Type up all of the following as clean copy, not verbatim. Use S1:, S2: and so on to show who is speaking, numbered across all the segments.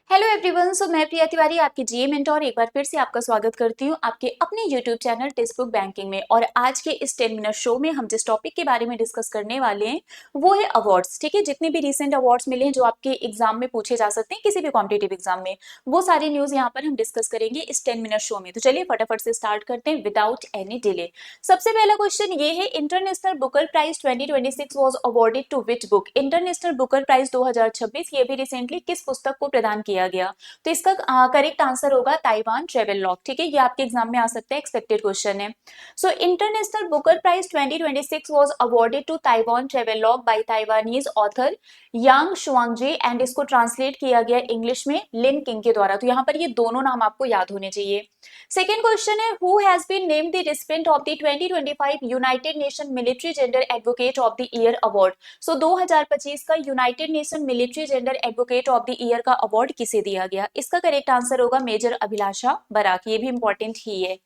S1: Hello everyone. मैं प्रिया तिवारी आपकी जीए mentor एक बार फिर से आपका स्वागत करती हूँ आपके अपने यूट्यूब चैनल टेक्स्टबुक बैंकिंग में। और आज के इस 10 मिनट शो में हम जिस टॉपिक के बारे में डिस्कस करने वाले हैं वो है अवार्ड्स। ठीक है, जितने भी रिसेंट अवार्ड्स मिले हैं जो आपके एग्जाम में पूछे जा सकते हैं, किसी भी कॉम्पिटेटिव एग्जाम में, वो सारी न्यूज यहाँ पर हम डिस्कस करेंगे इस 10 मिनट शो में। तो चलिए फटाफट से स्टार्ट करते हैं विदाउट एनी डिले। सबसे पहला क्वेश्चन ये है, international Booker prize 2026 was awarded to which book. International Booker prize 2026 ये भी रिसेंटली किस पुस्तक को प्रदान किया गया? तो इसका करेक्ट आंसर होगा ताइवान ट्रेवल लॉग। ठीक है, ये आपके एग्जाम में आ सकता है, एक्सपेक्टेड क्वेश्चन है। So international Booker prize 2026 was awarded to Taiwan travelogue by Taiwanese author Yang Shuangzi and इसको ट्रांसलेट किया गया इंग्लिश में लिन किंग के द्वारा। तो यहाँ पर ये दोनों नाम आपको याद होने चाहिए। सेकेंड क्वेश्चन है, who has been named the recipient of the 2025 United Nation military gender advocate of the year award. So 2025 का United Nation military gender advocate of the year का अवार्ड किसे दिया गया? इसका करेक्ट आंसर होगा major Abhilasha Barak. ये भी इंपॉर्टेंट ही है।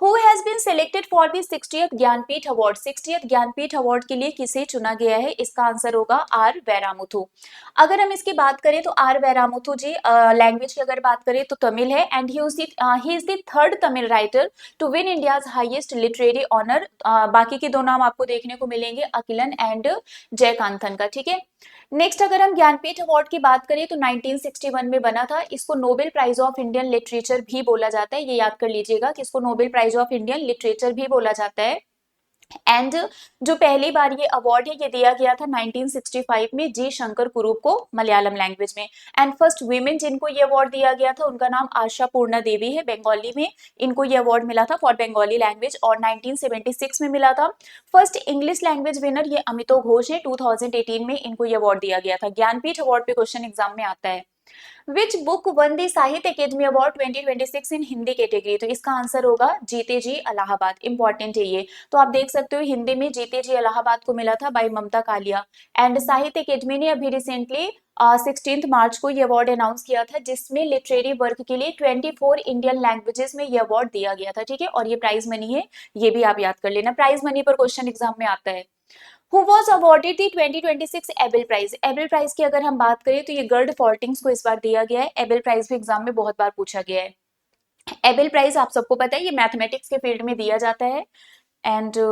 S1: Who has been selected for the 60th Jnanpith award? 60th Jnanpith award के लिए किसे चुना गया है? इसका आंसर होगा आर वैरामुथु। अगर हम इसकी बात करें तो आर वैरामुथु जी लैंग्वेज की अगर बात करें तो तमिल है and he is the third Tamil writer to win India's highest literary honour. बाकी के दो नाम आपको देखने को मिलेंगे, अकिलन एंड जयकांथन का। ठीक है, नेक्स्ट अगर हम ज्ञानपीठ अवार्ड की बात करें तो 1961 में बना था। इसको Nobel prize of Indian literature भी बोला जाता है, ये याद कर लीजिएगा कि इसको Nobel prize of Indian literature भी बोला जाता है। एंड जो पहली बार ये अवार्ड है ये दिया गया था 1965 में जी शंकर कुरूप को मलयालम लैंग्वेज में। एंड फर्स्ट वीमेन जिनको ये अवार्ड दिया गया था उनका नाम आशा पूर्णा देवी है, बंगाली में इनको ये अवार्ड मिला था फॉर बंगाली लैंग्वेज और 1976 में मिला था। फर्स्ट इंग्लिश लैंग्वेज विनर ये अमितो घोष है, 2018 में इनको ये अवार्ड दिया गया था। ज्ञानपीठ अवार्ड पे क्वेश्चन एग्जाम में आता है। विच बुक वन दी साहित्य अकेडमी अवार्ड 2026 इन हिंदी कैटेगरी? तो इसका आंसर होगा जीते जी इलाहाबाद। इंपॉर्टेंट है ये, तो आप देख सकते हो हिंदी में जीते जी इलाहाबाद को मिला था बाय ममता कालिया। एंड साहित्य अकेडमी ने अभी रिसेंटली 16 मार्च को ये अवार्ड अनाउंस किया था जिसमें लिटरेरी वर्क के लिए 24 इंडियन लैंग्वेजेस में ये अवार्ड दिया गया था। ठीक है, और ये प्राइज मनी है, ये भी आप याद कर लेना, प्राइज मनी पर क्वेश्चन एग्जाम में आता है। Who was awarded the 2026 Abel prize? Abel prize की अगर हम बात करें तो ये गर्ड फॉर्टिंग्स को इस बार दिया गया है। एबेल प्राइज भी एग्जाम में बहुत बार पूछा गया है। एबेल प्राइज आप सबको पता है ये मैथमेटिक्स के फील्ड में दिया जाता है। And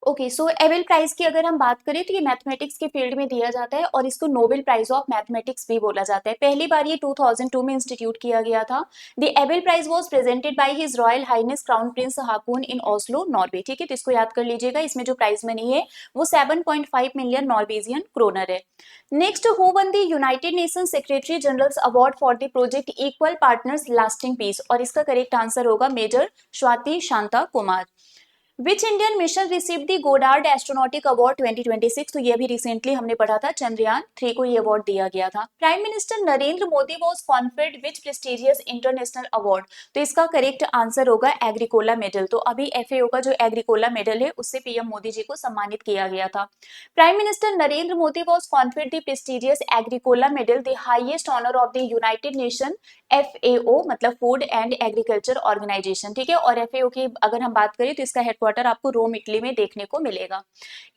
S1: okay, so Abel prize की अगर हम बात करें तो ये मैथमेटिक्स के फील्ड में दिया जाता है और इसको नोबेल प्राइज ऑफ मैथमेटिक्स भी बोला जाता है। पहली बार ये 2002 में इंस्टीट्यूट किया गया था। The Abel prize was presented by his royal highness crown prince Haakon in Oslo Norway. ठीक है, तो इसको याद कर लीजिएगा, इसमें जो प्राइज मनी है वो 7.5 मिलियन नॉर्वेजियन क्रोनर है। Next, who won the United Nation secretary general's award for the project equal partners lasting peace? और इसका करेक्ट आंसर होगा major Swathi Shantha Kumar. Which Indian mission receive the Goddard astronautic award 2026? तो ये भी recently हमने पढ़ा था, चंद्रयान 3 को ये अवार्ड दिया गया था। Prime minister Narendra Modi was conferred which prestigious international award? तो इसका करेक्ट आंसर होगा एग्रीकोला मेडल। तो अभी एफएओ का जो एग्रीकोला मेडल है उससे पीएम मोदी जी को सम्मानित किया गया था। Prime minister Narendra Modi was conferred the prestigious Agricola medal, the highest honour of the United Nation FAO मतलब फूड एंड एग्रीकल्चर ऑर्गेनाइजेशन। ठीक है, और एफएओ की अगर हम बात करें तो इसका हेडक्वार्टर आपको रोम इटली में देखने को मिलेगा।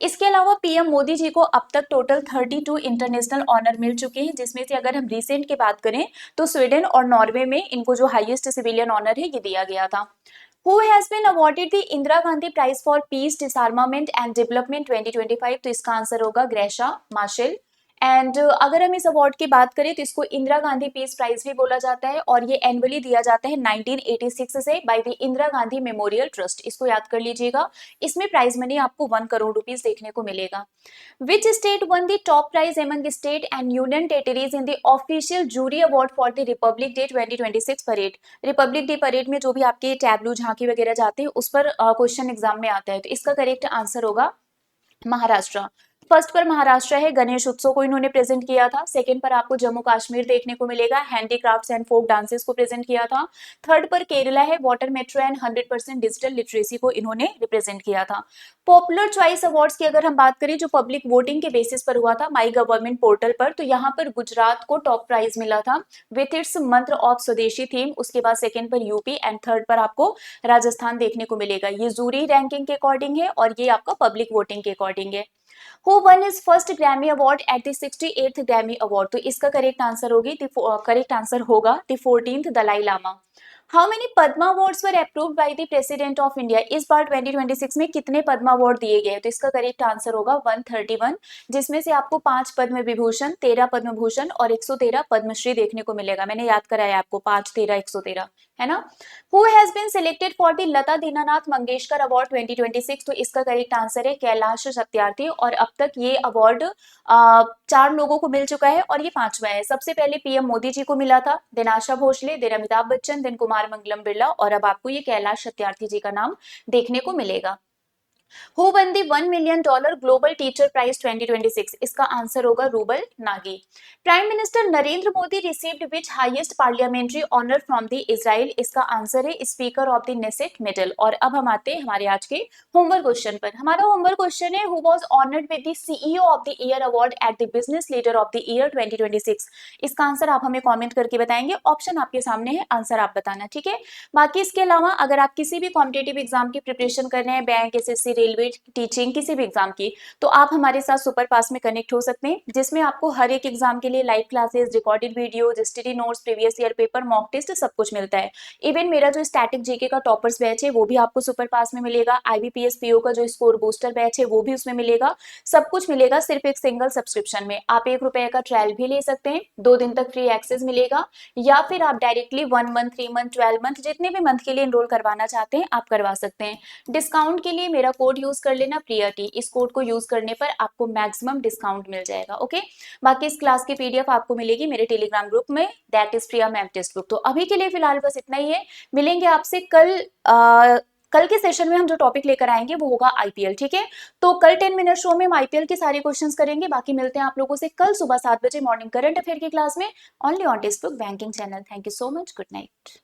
S1: इसके अलावा पीएम मोदी जी को अब तक टोटल 32 इंटरनेशनल ऑनर मिल चुके हैं, जिसमें से अगर हम रिसेंट की बात करें तो स्वीडन और नॉर्वे में इनको जो हाईएस्ट सिविलियन ऑनर है ये दिया गया था। Who has been awarded the Indira Gandhi prize for peace disarmament and development 2025? तो इसका आंसर होगा ग्रेशा मार्शल। एंड अगर हम इस अवार्ड की बात करें तो इसको इंदिरा गांधी पीस प्राइज भी बोला जाता है और ये एनुअली दिया जाता है 1986 से by the Indira Gandhi memorial trust. इसको याद कर लीजिएगा, इसमें प्राइज मनी आपको 1 करोड़ रुपीस देखने को मिलेगा। Which state won the top prize among state and union territories in the official jury award for the Republic Day 2026 parade? Republic Day parade में जो भी आपके टैबलू झांकी वगैरह जाते हैं उस पर क्वेश्चन एग्जाम में आता है, तो इसका करेक्ट आंसर होगा महाराष्ट्र। फर्स्ट पर महाराष्ट्र है, गणेश उत्सव को इन्होंने प्रेजेंट किया था। सेकंड पर आपको जम्मू कश्मीर देखने को मिलेगा, हैंडीक्राफ्ट्स एंड फोक डांसेस को प्रेजेंट किया था। थर्ड पर केरला है, water metro and 100% digital literacy को इन्होंने रिप्रेजेंट किया था। पॉपुलर चॉइस अवार्ड्स की अगर हम बात करें, जो पब्लिक वोटिंग के बेसिस पर हुआ था माई गवर्नमेंट पोर्टल पर, तो यहाँ पर गुजरात को टॉप प्राइज मिला था विथ इट्स मंत्र ऑफ स्वदेशी थीम। उसके बाद सेकंड पर यूपी एंड थर्ड पर आपको राजस्थान देखने को मिलेगा। ये जूरी रैंकिंग के अकॉर्डिंग है और ये आपका पब्लिक वोटिंग के अकॉर्डिंग है। Who won his first Grammy Award at the 68th Grammy Award? तो इसका करेक्ट आंसर होगा the 14th Dalai Lama. How many Padma awards were approved by the president of India? इस बार 2026 में कितने पद्मा अवार्ड दिए गए? तो इसका करेक्ट आंसर होगा 131, जिसमें से आपको 5 पद्म विभूषण, 13 पद्म भूषण और 113 पद्मश्री देखने को मिलेगा। मैंने याद कराया आपको, 5, 13, 113, है ना। Who has been selected for the Lata Dinanath Mangeshkar award 2026? तो इसका करेक्ट आंसर है कैलाश सत्यार्थी, और अब तक ये अवार्ड 4 लोगों को मिल चुका है और ये 5वां है। सबसे पहले पीएम मोदी जी को मिला था, then Asha Bhosle, then Amitabh Bachchan, then Kumar Mangalam Birla, और अब आपको ये कैलाश सत्यार्थी जी का नाम देखने को मिलेगा। Who won the $1 million Global Teacher Prize 2026? इसका आंसर होगा Rubal Nagi. Prime minister Narendra Modi received which highest parliamentary honour from the Israel? इसका आंसर है speaker of the Knesset medal. और अब हम आते हैं हमारे आज के होमवर्क क्वेश्चन पर। हमारा होमवर्क क्वेश्चन है, who was honoured with the CEO of the year award at the business leader of the year 2026? इसका आंसर आप हमें कमेंट करके बताएंगे। ऑप्शन आपके सामने है, आंसर आप बताना, ठीक है। बाकी इसके अलावा अगर आप किसी भी कॉम्पिटेटिव एग्जाम की प्रिपरेशन कर रहे हैं, बैंक, एसएससी, रेलवे, टीचिंग, किसी भी एग्जाम की, तो आप हमारे साथ सुपर पास में कनेक्ट हो सकते हैं, जिसमें आपको हर एक एग्जाम के लिए live classes, recorded video, study notes, previous year paper, mock test, सब कुछ मिलता है। इवन मेरा जो स्टैटिक जीके का टॉपर्स बैच है वो भी आपको सुपर पास में मिलेगा। आईबीपीएस पीओ का जो स्कोर बूस्टर बैच है वो भी उसमें मिलेगा। सब कुछ मिलेगा सिर्फ एक सिंगल सब्सक्रिप्शन में। आप ₹1 का ट्रायल भी ले सकते हैं, 2 दिन तक फ्री एक्सेस मिलेगा, या फिर आप डायरेक्टली 1 मंथ, 3 मंथ, 12 मंथ, जितने भी मंथ के लिए एनरोल करवाना चाहते हैं आप करवा सकते हैं। डिस्काउंट के लिए मेरा कोड यूज कर लेना, प्रिया टी। इस कोड को यूज करने पर आपको मैक्सिमम डिस्काउंट मिल जाएगा। ओके, बाकी इस क्लास की पीडीएफ आपको मिलेगी मेरे टेलीग्राम ग्रुप में, that is Priya ma'am text book. तो अभी के लिए फिलहाल बस इतना ही है। मिलेंगे आपसे कल के सेशन में। हम जो टॉपिक लेकर आएंगे वो होगा आईपीएल, ठीक है। तो कल 10 मिनट शो में हम आईपीएल के सारे क्वेश्चंस करेंगे। बाकी मिलते हैं आप लोगों से कल सुबह 7 बजे मॉर्निंग करंट अफेयर की क्लास में, only on text book banking channel. Thank you so much, good night.